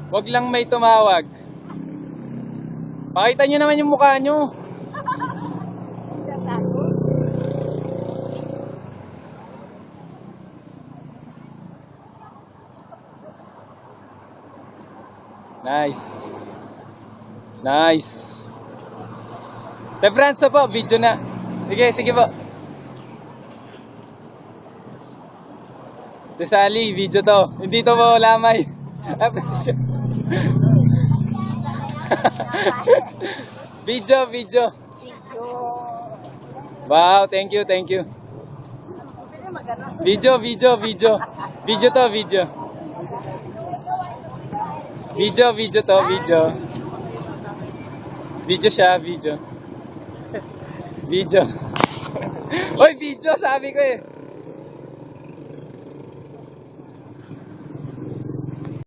Wag lang may tumawag. Pakita nyo naman yung mukha nyo. Nice. Nice. Reference po, video na. Sige, sige po. Desali, video to. Hindi to po lamay. Video, video. Wow, thank you, thank you. Video, video, video. Video to, video. Video, video to, video. Video siya, video. Video. Hoy, video sabi ko eh.